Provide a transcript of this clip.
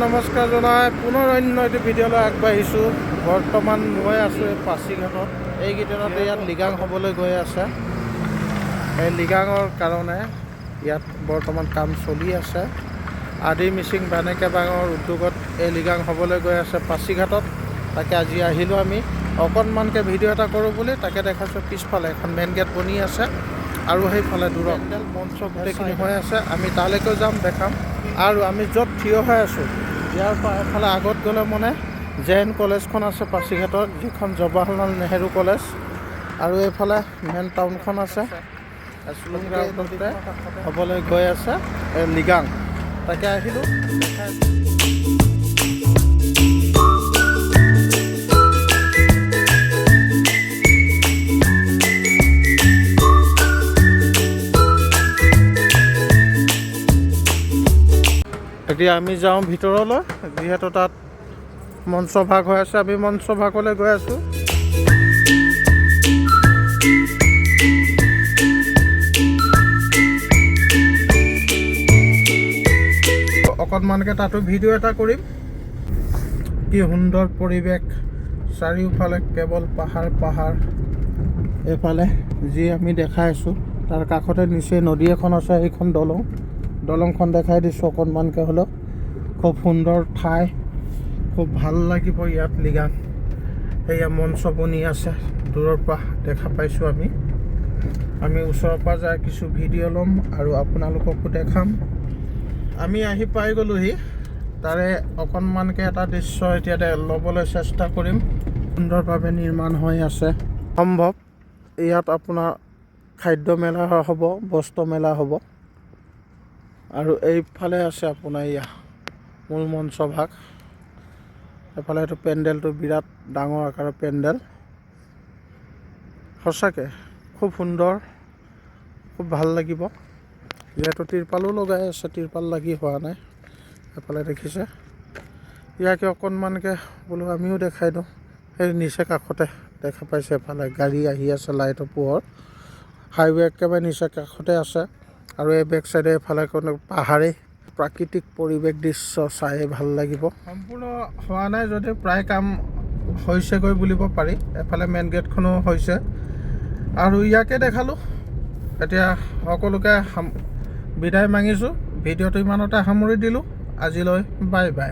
নমস্কাৰ জনাই পুনৰ অন্য এটি ভিডিঅ'লৈ আগবাঢ়িছোঁ। বৰ্তমান মই আছোঁ এই পাছিঘাটত। এইকেইদিনতে ইয়াত লিগাং হ'বলৈ গৈ আছে। এই লিগাঙৰ কাৰণে ইয়াত বৰ্তমান কাম চলি আছে। আদি মিচিং বানেকেবাঙৰ উদ্যোগত এই লিগাং হ'বলৈ গৈ আছে পাছিঘাটত। তাকে আজি আহিলোঁ আমি অকণমানকৈ ভিডিঅ' এটা কৰোঁ বুলি। তাকে দেখাইছোঁ পিছফালে এখন মেইন গেট বনি আছে আৰু সেইফালে দূৰত মঞ্চ গোটেইখিনি হৈ আছে। আমি তালৈকেও যাম, দেখাম। আৰু আমি য'ত থিয় হৈ আছোঁ ইয়াৰ পৰা এফালে আগত গ'লে মানে জেএন কলেজখন আছে পাছিঘাটৰ, যিখন জৱাহৰলাল নেহেৰু কলেজ। আৰু এইফালে মেইন টাউনখন আছে। শ্বিলং গ্ৰাউণ্ডতে হ'বলৈ গৈ আছে এই লিগাং। তাকে আহিলোঁ, এতিয়া আমি যাওঁ ভিতৰলৈ, যিহেতু তাত মঞ্চ ভাগ হৈ আছে। আমি মঞ্চ ভাগলৈ গৈ আছোঁ। অকণমানকৈ তাতো ভিডিঅ' এটা কৰিম। কি সুন্দৰ পৰিৱেশ, চাৰিওফালে কেৱল পাহাৰ পাহাৰ। এইফালে যি আমি দেখাই আছোঁ তাৰ কাষতে নিচেই নদী এখন আছে। এইখন দলংখন দেখাই দিছোঁ অকণমানকৈ হ'লেও। খুব সুন্দৰ ঠাই, খুব ভাল লাগিব ইয়াত লিগাং। সেয়া মঞ্চ বনি আছে, দূৰৰ পৰা দেখা পাইছোঁ আমি ওচৰৰ পৰা যাই কিছু ভিডিঅ' ল'ম আৰু আপোনালোককো দেখাম। আমি আহি পাই গ'লোহি। তাৰে অকণমানকৈ এটা দৃশ্য এতিয়া ল'বলৈ চেষ্টা কৰিম। সুন্দৰভাৱে নিৰ্মাণ হৈ আছে। সম্ভৱ ইয়াত আপোনাৰ খাদ্য মেলা হ'ব, বস্ত্ৰ মেলা হ'ব। আৰু এইফালে আছে আপোনাৰ এয়া মূল মঞ্চ ভাগ। এফালে এইটো পেণ্ডেলটো বিৰাট ডাঙৰ আকাৰৰ পেণ্ডেল। সঁচাকৈ খুব সুন্দৰ, খুব ভাল লাগিব। যিহেতু তিৰপালো লগাই আছে, তিৰপাল লাগি হোৱা নাই। এফালে দেখিছে, ইয়াকে অকণমানকৈ বোলো আমিও দেখাই দিওঁ। সেই নিচে কাষতে দেখা পাইছে, এফালে গাড়ী আহি আছে, লাইটৰ পোহৰ। হাইৱে একেবাৰে নিচে কাষতে আছে। আৰু এই বেক চাইডে এফালে কোনো পাহাৰেই প্ৰাকৃতিক পৰিৱেশ দৃশ্য চাই ভাল লাগিব। সম্পূৰ্ণ হোৱা নাই যদিও প্ৰায় কাম হৈছেগৈ বুলিব পাৰি। এফালে মেইন গেটখনো হৈছে। আৰু ইয়াকে দেখালোঁ। এতিয়া সকলোকে বিদায় মাগিছোঁ। ভিডিঅ'টো ইমানতে সামৰি দিলোঁ। আজিলৈ বাই বাই।